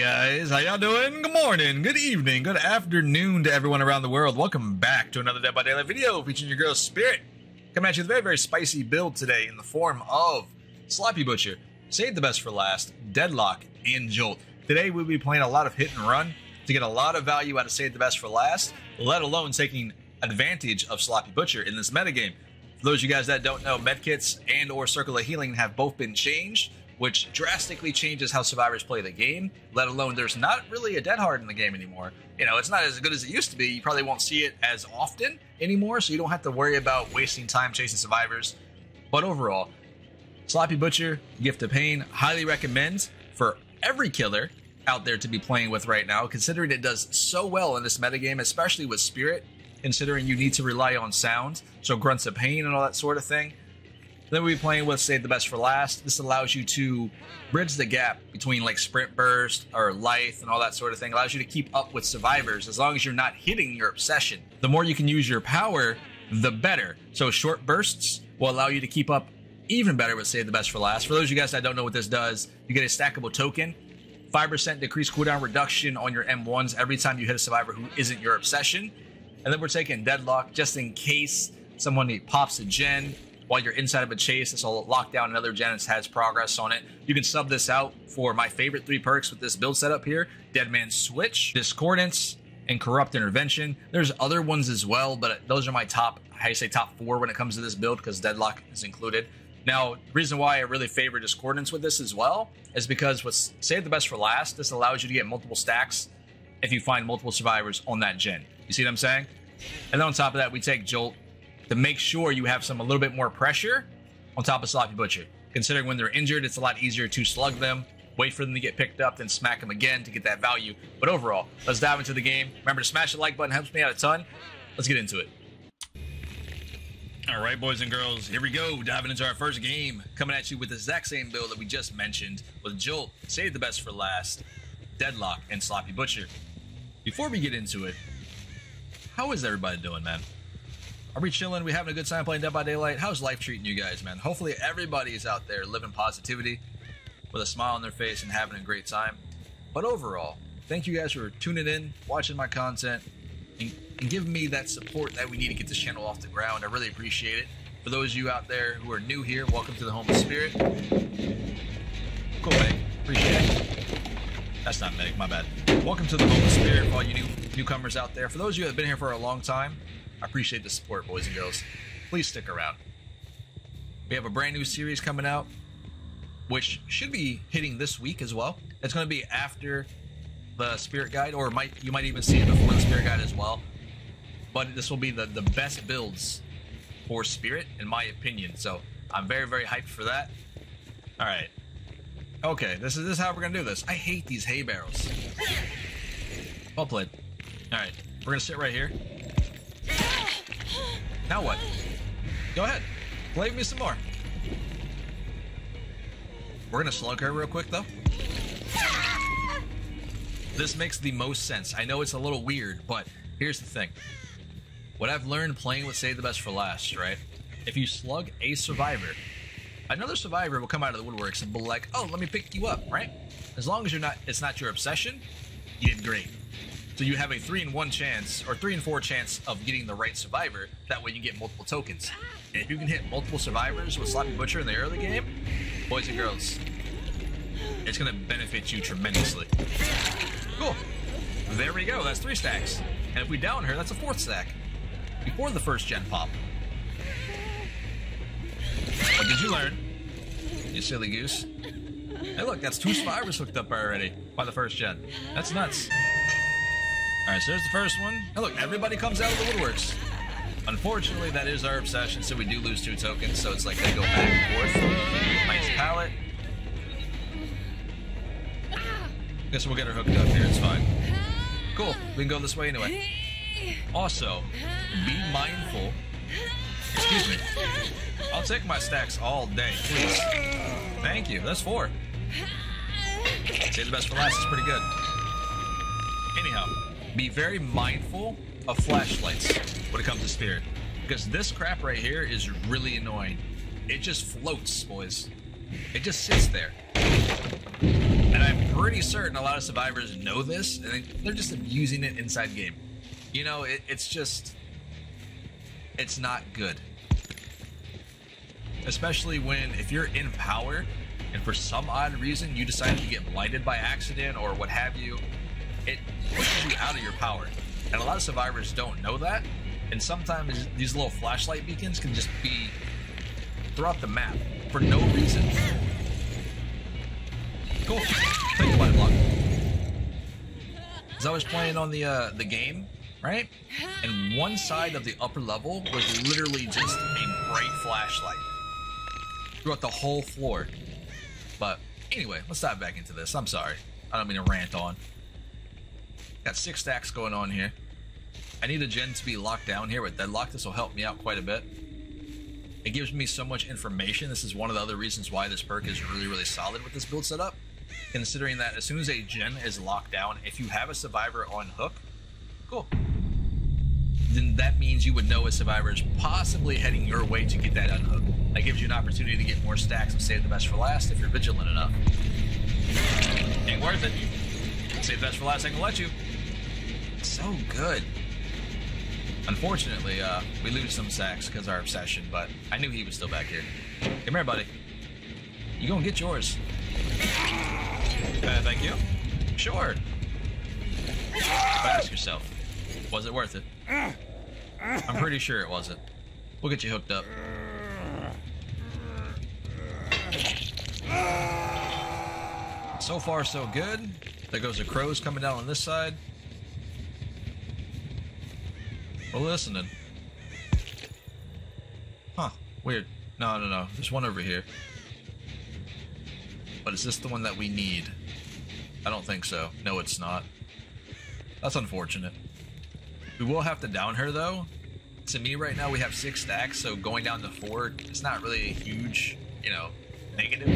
guys, how y'all doing? Good morning, good evening, good afternoon to everyone around the world. Welcome back to another Dead by Daylight video featuring your girl Spirit. Coming at you with a very spicy build today in the form of Sloppy Butcher, Save the Best for Last, Deadlock, and Jolt. Today we'll be playing a lot of hit and run to get a lot of value out of Save the Best for Last, let alone taking advantage of Sloppy Butcher in this metagame. For those of you guys that don't know, medkits and or Circle of Healing have both been changed, which drastically changes how survivors play the game, let alone there's not really a dead hard in the game anymore. You know, it's not as good as it used to be. You probably won't see it as often anymore, so you don't have to worry about wasting time chasing survivors. But overall, Sloppy Butcher, Gift of Pain, highly recommend for every killer out there to be playing with right now, considering it does so well in this metagame, especially with Spirit, considering you need to rely on sound, so Grunts of Pain and all that sort of thing. Then we'll be playing with Save the Best for Last. This allows you to bridge the gap between like Sprint Burst or Lithe and all that sort of thing. It allows you to keep up with survivors as long as you're not hitting your obsession. The more you can use your power, the better. So short bursts will allow you to keep up even better with Save the Best for Last. For those of you guys that don't know what this does, you get a stackable token, 5% decreased cooldown reduction on your M1s every time you hit a survivor who isn't your obsession. And then we're taking Deadlock just in case someone pops a gen while you're inside of a chase. This will lock down another gen and has progress on it. You can sub this out for my favorite 3 perks with this build setup here: Dead Man's Switch, Discordance, and Corrupt Intervention. There's other ones as well, but those are my top 4 when it comes to this build, because Deadlock is included. Now, the reason why I really favor Discordance with this as well is because with Save the Best for Last, this allows you to get multiple stacks if you find multiple survivors on that gen. You see what I'm saying? And then on top of that, we take Jolt to make sure you have a little bit more pressure on top of Sloppy Butcher. Considering when they're injured, it's a lot easier to slug them, wait for them to get picked up, then smack them again to get that value. But overall, let's dive into the game. Remember to smash the like button, helps me out a ton. Let's get into it. All right, boys and girls, here we go. Diving into our first game, coming at you with the exact same build that we just mentioned with Jolt, Save the Best for Last, Deadlock, and Sloppy Butcher. Before we get into it, how is everybody doing, man? Are we chilling? We having a good time playing Dead by Daylight? How's life treating you guys, man? Hopefully everybody is out there living positivity with a smile on their face and having a great time. But overall, thank you guys for tuning in, watching my content, and giving me that support that we need to get this channel off the ground. I really appreciate it. For those of you out there who are new here, welcome to the home of Spirit. Cool, Meg. Appreciate it. That's not Meg, my bad. Welcome to the home of Spirit for all you newcomers out there. For those of you that have been here for a long time, I appreciate the support, boys and girls. Please stick around. We have a brand new series coming out, which should be hitting this week as well. It's going to be after the Spirit Guide, or you might even see it before the Spirit Guide as well. But this will be the best builds for Spirit, in my opinion. So I'm very, very hyped for that. All right. Okay, this is how we're going to do this. I hate these hay barrels. Well played. All right, we're going to sit right here. Now what? Go ahead. Play with me some more. We're gonna slug her real quick though. This makes the most sense. I know it's a little weird, but here's the thing. What I've learned playing with Save the Best for Last, right? If you slug a survivor, another survivor will come out of the woodworks and be like, oh, let me pick you up, right? As long as it's not your obsession, you did great. So you have a 3-in-1 chance, or 3-in-4 chance of getting the right survivor. That way you get multiple tokens. And if you can hit multiple survivors with Sloppy Butcher in the early game, boys and girls, it's going to benefit you tremendously. Cool. There we go. That's 3 stacks. And if we down her, that's a 4th stack. Before the first gen pop. What did you learn, you silly goose? Hey look, that's 2 survivors hooked up already by the first gen. That's nuts. Alright, so there's the first one. And look, everybody comes out of the woodworks. Unfortunately, that is our obsession, so we do lose 2 tokens, so it's like they go back and forth. Nice pallet. Guess we'll get her hooked up here, it's fine. Cool, we can go this way anyway. Also, be mindful. Excuse me. I'll take my stacks all day, please. Thank you, that's 4. Save the Best for Last is pretty good. Anyhow, be very mindful of flashlights when it comes to Spirit, because this crap right here is really annoying. It just floats, boys. It just sits there. And And I'm pretty certain a lot of survivors know this, and they're just abusing it inside game. You know, it's not good. Especially if you're in power, and for some odd reason you decide to get blighted by accident or what have you, it pushes you out of your power. And a lot of survivors don't know that, and sometimes these little flashlight beacons can just be throughout the map for no reason. Cool. Take the light block. As I was playing on the game, right? And one side of the upper level was literally just a bright flashlight throughout the whole floor. But anyway, let's dive back into this. I'm sorry. I don't mean to rant on. Got 6 stacks going on here. I need a gen to be locked down here with deadlock. This will help me out quite a bit. It gives me so much information. This is one of the other reasons why this perk is really, really solid with this build setup. Considering that as soon as a gen is locked down, if you have a survivor on hook, cool. Then that means you would know a survivor is possibly heading your way to get that unhooked. That gives you an opportunity to get more stacks and save the best for last if you're vigilant enough. Ain't worth it. Save the best for last, ain't gonna let you. So good. Unfortunately, we lose some sacks because of our obsession, but I knew he was still back here. Come here, buddy. You gonna get yours. Thank you. Sure. But ask yourself, was it worth it? I'm pretty sure it wasn't. We'll get you hooked up. So far, so good. There goes the crows coming down on this side. We're listening. Huh. Weird. No. There's one over here. But is this the one that we need? I don't think so. No, it's not. That's unfortunate. We will have to down her, though. To me, right now, we have 6 stacks, so going down to 4, it's not really a huge, you know, negative.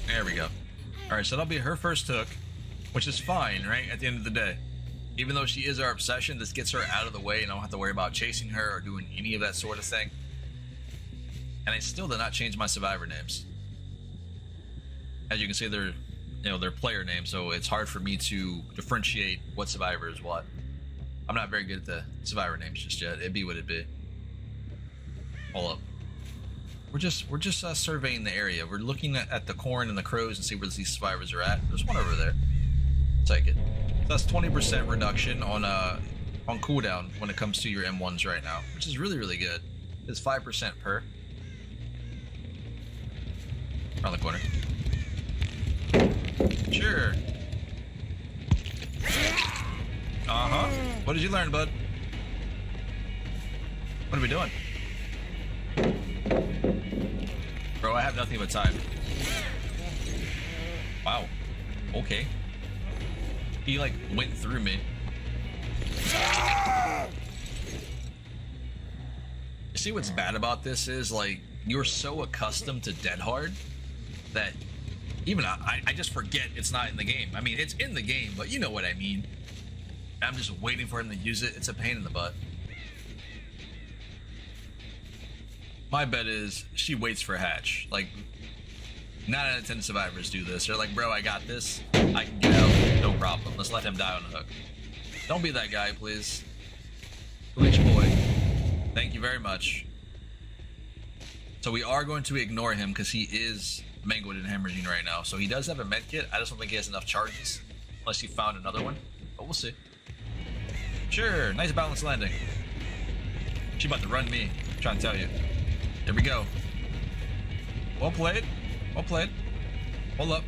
There we go. Alright, so that'll be her first hook, which is fine, right, at the end of the day. Even though she is our obsession, this gets her out of the way, and I don't have to worry about chasing her or doing any of that sort of thing. And I still did not change my survivor names. As you can see, they're player names, so it's hard for me to differentiate what survivor is what. I'm not very good at the survivor names just yet. It'd be what it'd be. Hold up. We're just surveying the area. We're looking at the corn and the crows and see where these survivors are at. There's one over there. Take it. So that's 20% reduction on cooldown when it comes to your M1s right now, which is really, really good. It's 5% per. Around the corner. Sure. Uh-huh. What did you learn, bud? What are we doing? Bro, I have nothing but time. Wow. Okay. He, like, went through me. You see what's bad about this is, like, you're so accustomed to Dead Hard that even I just forget it's not in the game. I mean, it's in the game, but you know what I mean. I'm just waiting for him to use it. It's a pain in the butt. My bet is she waits for Hatch. Like, 9 out of 10 survivors do this. They're like, bro, I got this. I can get out. No problem. Let's let him die on the hook. Don't be that guy, please. Which boy? Thank you very much. So we are going to ignore him because he is mangled and hemorrhaging right now. So he does have a med kit. I just don't think he has enough charges. Unless he found another one. But we'll see. Sure. Nice balanced landing. She about to run me. I'm trying to tell you. There we go. Well played. Well played. Hold up.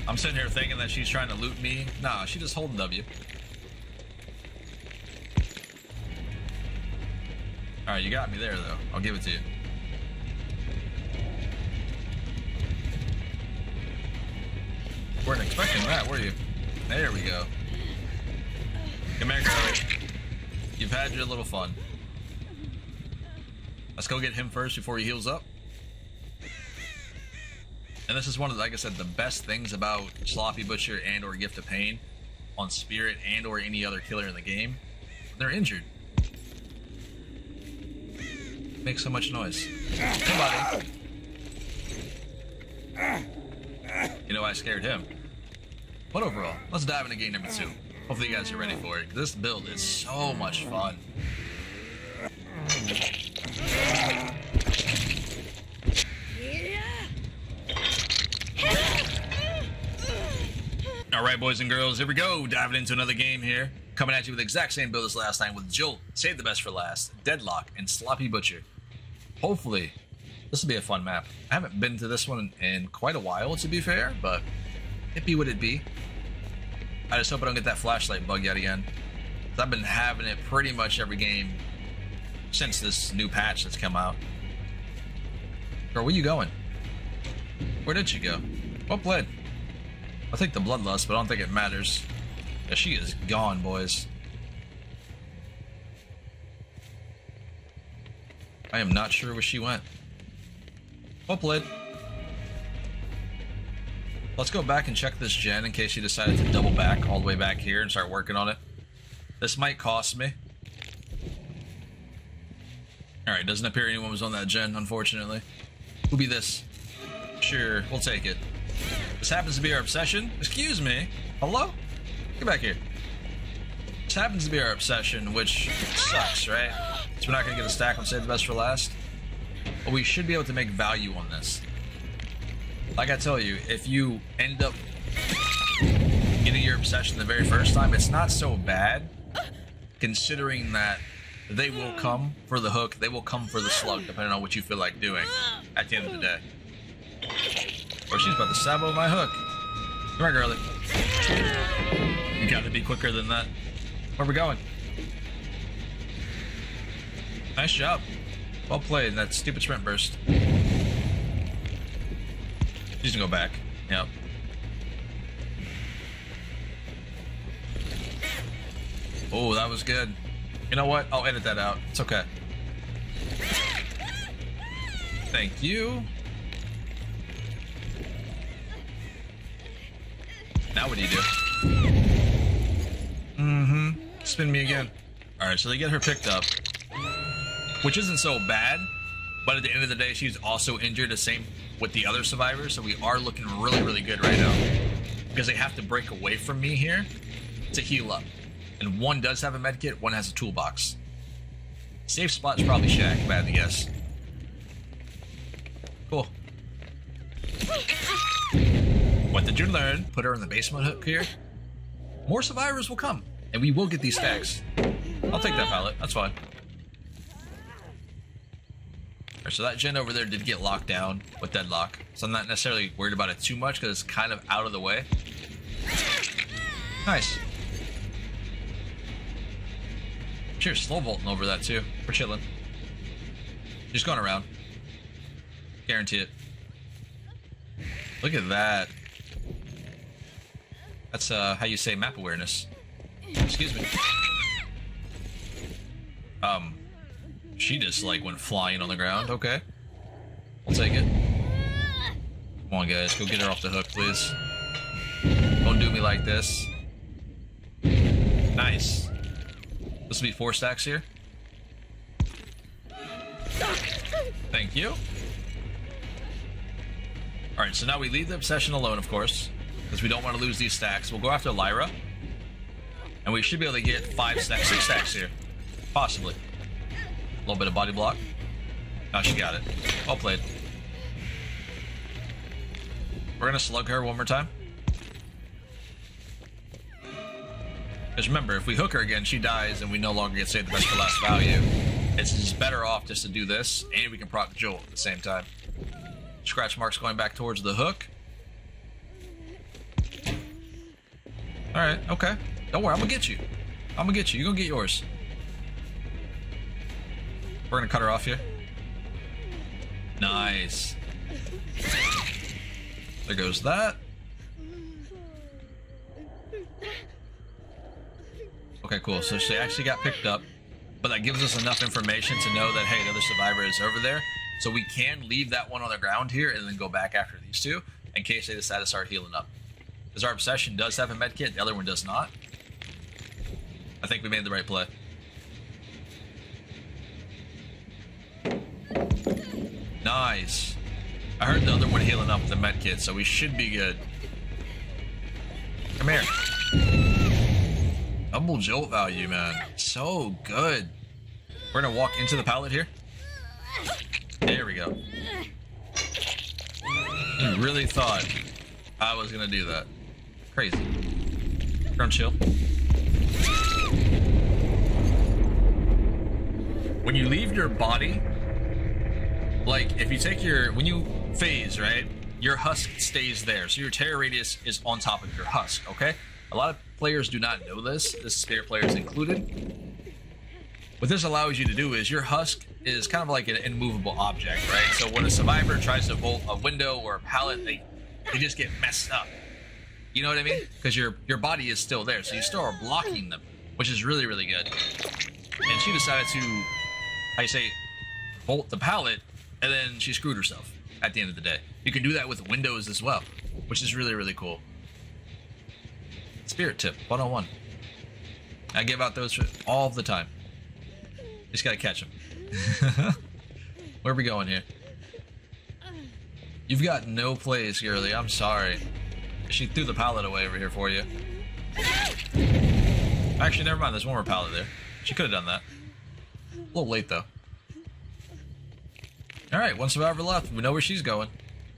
I'm sitting here thinking that she's trying to loot me. Nah, she just holding W. Alright, you got me there, though. I'll give it to you. Weren't expecting that, were you? There we go. Come here, girl. You've had your little fun. Let's go get him first before he heals up. And this is one of, like I said, the best things about Sloppy Butcher and or Gift of Pain on Spirit and or any other killer in the game. They're injured. Make so much noise. Hey, buddy. You know, I scared him. But overall, let's dive into game number 2. Hopefully you guys are ready for it. This build is so much fun. Alright, boys and girls, here we go. Diving into another game here. Coming at you with the exact same build as last time with Jolt, Save the Best for Last, Deadlock, and Sloppy Butcher. Hopefully, this will be a fun map. I haven't been to this one in quite a while, to be fair, but it be what it be. I just hope I don't get that flashlight bug yet again. I've been having it pretty much every game since this new patch that's come out. Girl, where you going? Where did she go? What bled? I'll take the bloodlust, but I don't think it matters. Yeah, she is gone, boys. I am not sure where she went. What bled? Let's go back and check this gen in case she decided to double back all the way back here and start working on it. This might cost me. Alright, doesn't appear anyone was on that gen, unfortunately. Who'll be this? Sure, we'll take it. This happens to be our obsession. Excuse me. Hello? Get back here. This happens to be our obsession, which sucks, right? So we're not going to get a stack on Save the Best for Last. But we should be able to make value on this. Like I tell you, if you end up getting your obsession the very first time, it's not so bad, considering that they will come for the hook, they will come for the slug, depending on what you feel like doing at the end of the day. Oh, she's about to sabo my hook. Come here, girlie. You gotta be quicker than that. Where are we going? Nice job. Well played in that stupid sprint burst. She's gonna go back. Yep. Oh, that was good. You know what? I'll edit that out. It's okay. Thank you. Now what do you do? Spin me again. Alright, so they get her picked up, which isn't so bad, but at the end of the day, she's also injured, the same with the other survivors, so we are looking really, really good right now. Because they have to break away from me here to heal up. And one does have a medkit, one has a toolbox. Safe spot's probably Shack, if I had to guess. Cool. What did you learn? Put her in the basement hook here. More survivors will come, and we will get these stacks. I'll take that pallet, that's fine. Alright, so that gen over there did get locked down with Deadlock, so I'm not necessarily worried about it too much because it's kind of out of the way. Nice. Cheers, slow vaulting over that too. We're chilling. Just going around. Guarantee it. Look at that. That's how you say map awareness. Excuse me. She just like went flying on the ground. Okay. We'll take it. Come on, guys. Go get her off the hook, please. Don't do me like this. Nice. This will be 4 stacks here. Thank you. Alright, so now we leave the obsession alone, of course, because we don't want to lose these stacks. We'll go after Lyra, and we should be able to get 5 stacks, 6 stacks here. Possibly. A little bit of body block. Oh, she got it. Well played. We're going to slug her one more time. Because remember, if we hook her again, she dies, and we no longer get Save the Best for Last value. It's just better off just to do this, and we can proc Jolt at the same time. Scratch marks going back towards the hook. Alright, okay. Don't worry, I'm gonna get you. I'm gonna get you. You're gonna get yours. We're gonna cut her off here. Nice. There goes that. Okay, cool. So she actually got picked up, but that gives us enough information to know that, hey, the other survivor is over there. So we can leave that one on the ground here and then go back after these two in case they decide to start healing up. Because our obsession does have a med kit, the other one does not. I think we made the right play. Nice. I heard the other one healing up with the med kit, so we should be good. Come here. Double jolt value, man. So good. We're gonna walk into the pallet here. There we go. You really thought I was gonna do that. Crazy. Grunt chill. When you leave your body, like if you take when you phase, right, your husk stays there. So your terror radius is on top of your husk, okay? A lot of players do not know this. This is spirit players included. What this allows you to do is your husk is kind of like an immovable object, right? So when a survivor tries to vault a window or a pallet, they just get messed up. You know what I mean? Because your body is still there, so you still are blocking them, which is really, really good. And she decided to, vault the pallet, and then she screwed herself at the end of the day. You can do that with windows as well, which is really, really cool. Spirit tip 101. I give out those all the time. Just gotta catch them. Where are we going here? You've got no place, girly. I'm sorry. She threw the pallet away over here for you. Actually, never mind. There's one more pallet there. She could have done that. A little late, though. Alright, one survivor left. We know where she's going.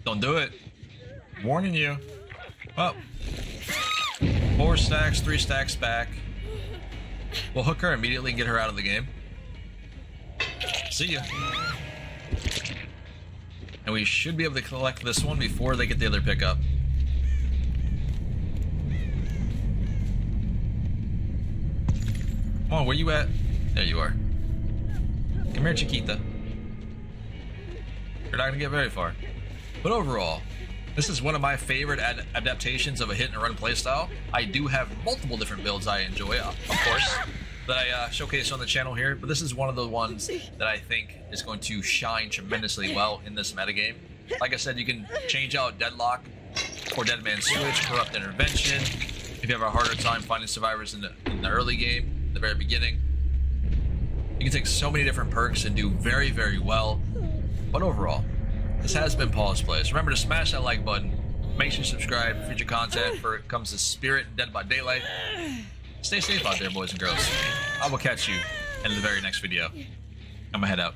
Don't do it. Warning you. Oh. 4 stacks, 3 stacks back. We'll hook her immediately and get her out of the game. See ya. And we should be able to collect this one before they get the other pickup. Come on, where you at? There you are. Come here, Chiquita. You're not gonna get very far. But overall, this is one of my favorite adaptations of a hit and run playstyle. I do have multiple different builds I enjoy, of course, that I showcase on the channel here, but this is one of the ones that I think is going to shine tremendously well in this metagame. Like I said, you can change out Deadlock for Dead Man Switch, Corrupt Intervention. If you have a harder time finding survivors in the early game, the very beginning, you can take so many different perks and do very, very well. But overall, this has been Pawse Plays. Remember to smash that like button. Make sure you subscribe for future content for it comes to Spirit and Dead by Daylight. Stay safe out there, boys and girls. I will catch you in the very next video. I'm gonna head out.